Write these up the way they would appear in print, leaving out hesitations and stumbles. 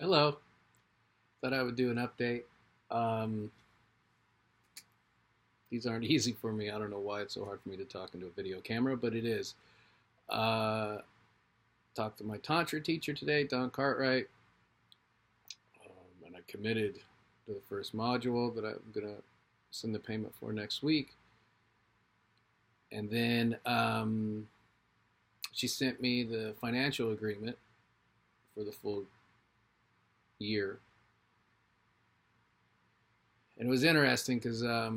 Hello. Thought I would do an update. Um, these aren't easy for me. I don't know why it's so hard for me to talk into a video camera, but it is. Uh, Talked to my Tantra teacher today, Don Cartwright, and I committed to the first module that I'm going to send the payment for next week. And then she sent me the financial agreement for the full year. And it was interesting because I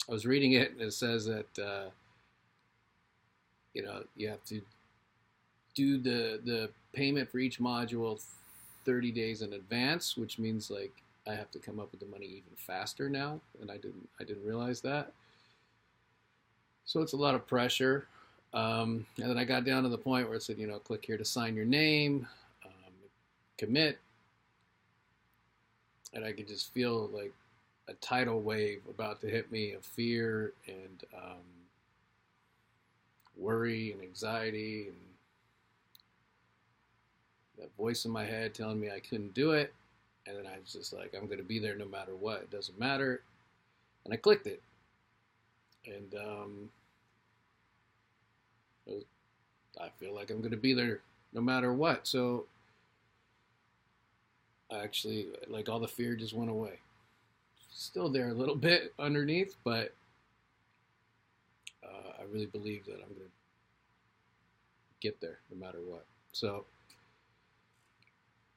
was reading it, and it says that you have to do the payment for each module 30 days in advance, which means like I have to come up with the money even faster now, and I didn't realize that. So it's a lot of pressure. And then I got down to the point where it said, click here to sign your name, commit, and I could just feel like a tidal wave about to hit me of fear and worry and anxiety and that voice in my head telling me I couldn't do it. And then I was just like, I'm going to be there no matter what. It doesn't matter. And I clicked it. And I feel like I'm going to be there no matter what. So actually, like all the fear just went away. Still there a little bit underneath, but I really believe that I'm going to get there no matter what. So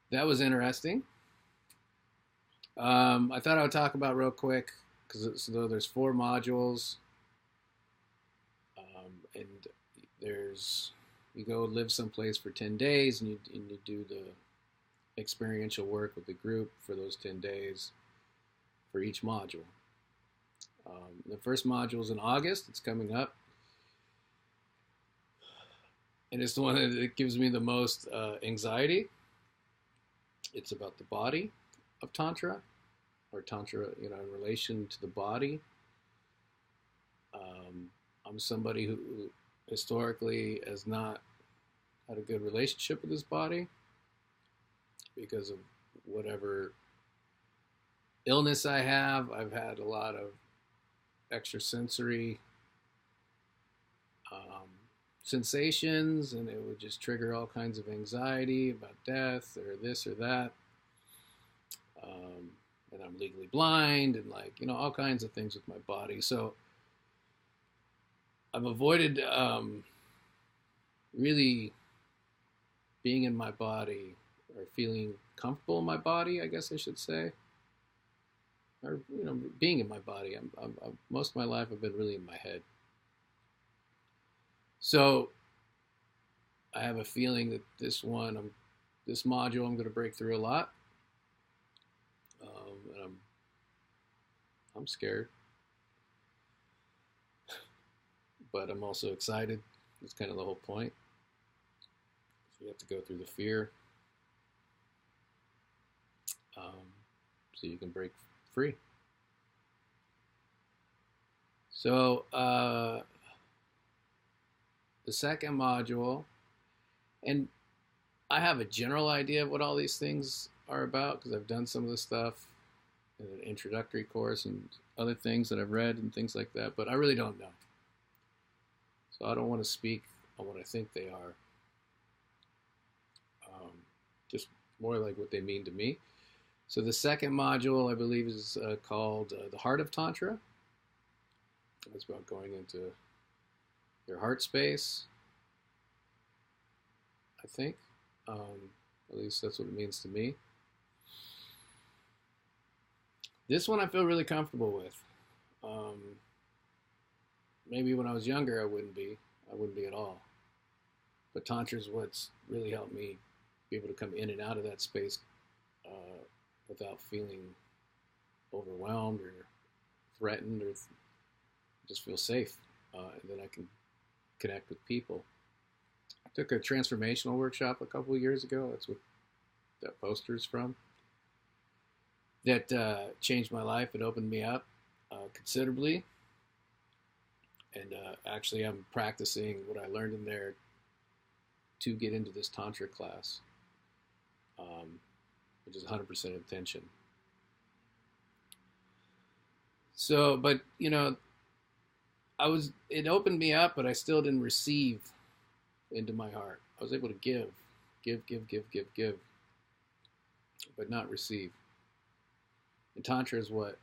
that was interesting. I thought I would talk about real quick because there's 4 modules, and you go live someplace for 10 days, and you do the experiential work with the group for those 10 days for each module. The first module is in August. It's coming up. And it's the one that gives me the most anxiety. It's about the body of Tantra, or Tantra, in relation to the body. I'm somebody who historically has not had a good relationship with his body because of whatever illness I have. I've had a lot of extrasensory sensations, and it would just trigger all kinds of anxiety about death or this or that. And I'm legally blind, and all kinds of things with my body. So I've avoided really being in my body or feeling comfortable in my body, I guess I should say, or being in my body. I'm most of my life I've been really in my head. So I have a feeling that this module I'm going to break through a lot, and I'm scared, but I'm also excited. That's kind of the whole point. So you have to go through the fear, so you can break free. So the second module, and I have a general idea of what all these things are about because I've done some of this stuff in an introductory course and other things that I've read and things like that, but I really don't know. So I don't want to speak on what I think they are, just more like what they mean to me. So the second module, I believe, is called The Heart of Tantra. It's about going into your heart space, I think. At least that's what it means to me. This one I feel really comfortable with. Maybe when I was younger I wouldn't be at all. But Tantra is what's really helped me be able to come in and out of that space without feeling overwhelmed or threatened, or just feel safe. And then I can connect with people. I took a transformational workshop a couple of years ago. That's what that poster is from. That changed my life. It opened me up considerably. And actually, I'm practicing what I learned in there to get into this Tantra class, which is 100% intention. So, but it opened me up, but I still didn't receive into my heart. I was able to give, but not receive. And Tantra is what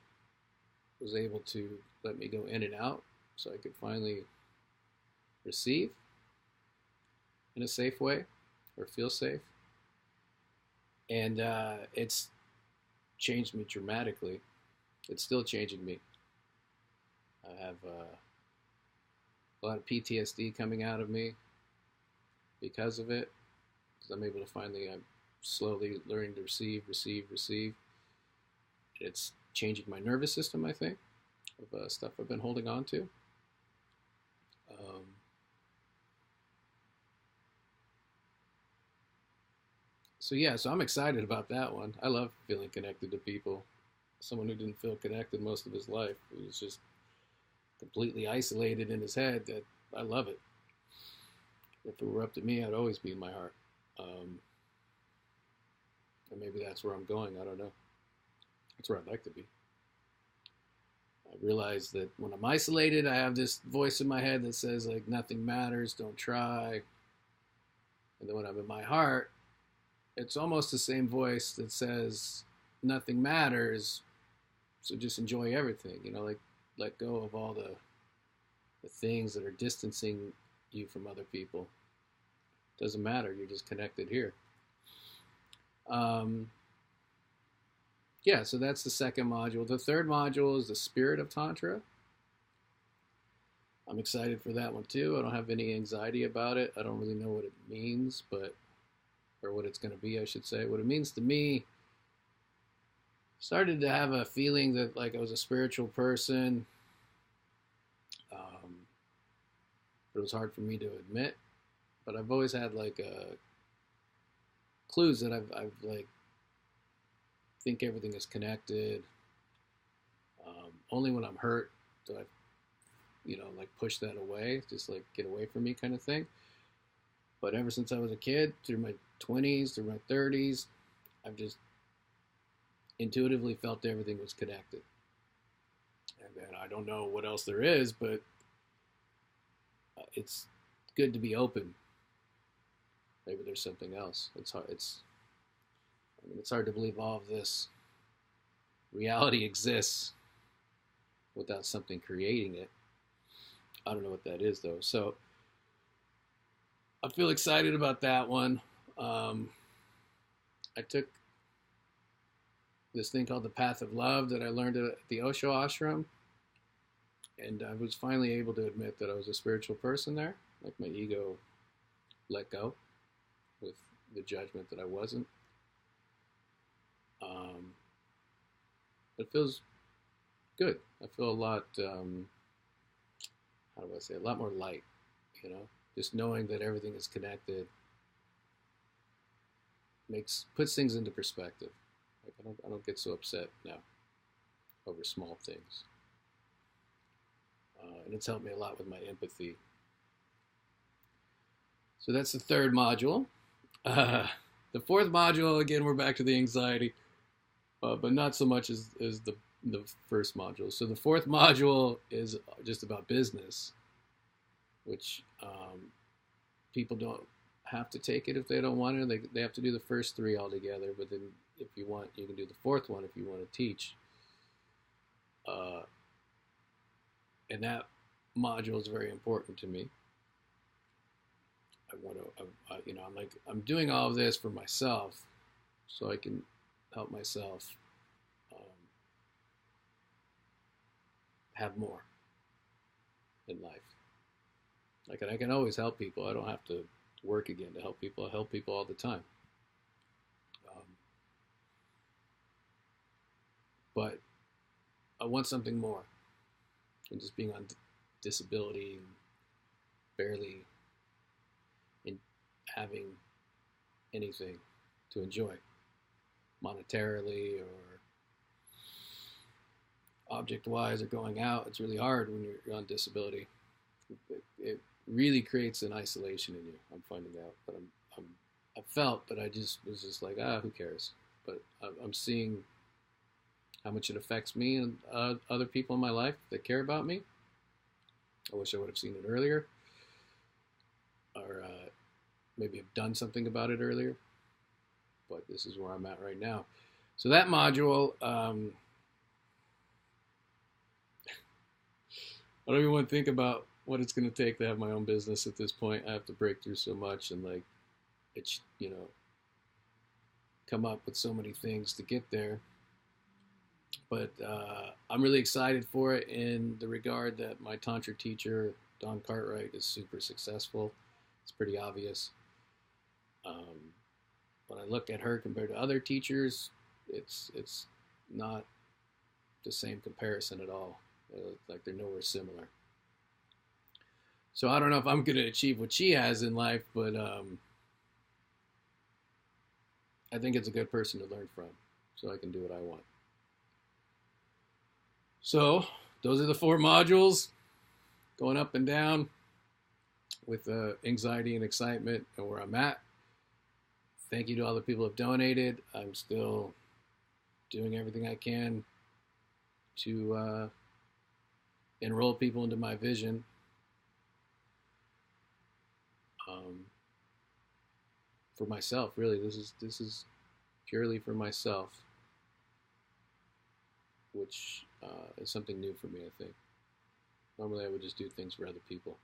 was able to let me go in and out so I could finally receive in a safe way or feel safe. And it's changed me dramatically. It's still changing me. I have a lot of PTSD coming out of me because of it, because I'm able to finally, I'm slowly learning to receive. It's changing my nervous system, I think, of stuff I've been holding on to. So I'm excited about that one. I love feeling connected to people. Someone who didn't feel connected most of his life, who was just completely isolated in his head. That I love it. If it were up to me, I'd always be in my heart. And maybe that's where I'm going. I don't know. That's where I'd like to be. I realize that when I'm isolated, I have this voice in my head that says, like, nothing matters, don't try. And then when I'm in my heart, it's almost the same voice that says, nothing matters, so just enjoy everything. Like, let go of all the things that are distancing you from other people. Doesn't matter, you're just connected here. So that's the second module. The third module is the spirit of Tantra. I'm excited for that one too. I don't have any anxiety about it. I don't really know what it means, or what it's going to be, I should say. What it means to me, started to have a feeling that, like, I was a spiritual person. It was hard for me to admit, but I've always had clues that I've like think everything is connected. Only when I'm hurt do I, like, push that away, just like get away from me kind of thing. But ever since I was a kid, through my 20s, through my 30s, I've just intuitively felt everything was connected. And then I don't know what else there is, but it's good to be open. Maybe there's something else. It's hard. It's hard to believe all of this reality exists without something creating it. I don't know what that is, though. So I feel excited about that one. I took this thing called the Path of Love that I learned at the Osho ashram, and I was finally able to admit that I was a spiritual person there. Like, my ego let go with the judgment that I wasn't. It feels good. I feel a lot, how do I say, a lot more light, just knowing that everything is connected puts things into perspective. Like, I don't get so upset now over small things. And it's helped me a lot with my empathy. So that's the third module. The fourth module, again, we're back to the anxiety, but not so much as the first module. So the fourth module is just about business, which people don't have to take it if they don't want to. They have to do the first three altogether, but then if you want, you can do the fourth one if you want to teach. And that module is very important to me. I'm doing all of this for myself, so I can help myself have more in life. Like, I can always help people. I don't have to work again to help people. I help people all the time. But I want something more than just being on disability and barely having anything to enjoy monetarily or object-wise or going out. It's really hard when you're on disability. really creates an isolation in you. I'm finding out, but I felt, but I just was just like, who cares? But I'm seeing how much it affects me and other people in my life that care about me. I wish I would have seen it earlier, or maybe have done something about it earlier. But this is where I'm at right now. So that module, I don't even want to think about what it's going to take to have my own business at this point. I have to break through so much and like, it's, come up with so many things to get there. But I'm really excited for it in the regard that my Tantra teacher, Don Cartwright, is super successful. It's pretty obvious. When I look at her compared to other teachers, it's not the same comparison at all. Like they're nowhere similar. So I don't know if I'm going to achieve what she has in life, but I think it's a good person to learn from, so I can do what I want. So those are the 4 modules, going up and down with anxiety and excitement and where I'm at. Thank you to all the people who have donated. I'm still doing everything I can to enroll people into my vision. For myself, really, this is purely for myself, which is something new for me, I think. Normally I would just do things for other people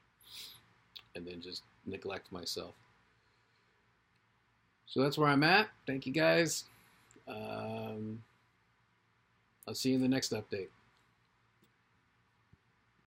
and then just neglect myself. So that's where I'm at. Thank you guys. I'll see you in the next update.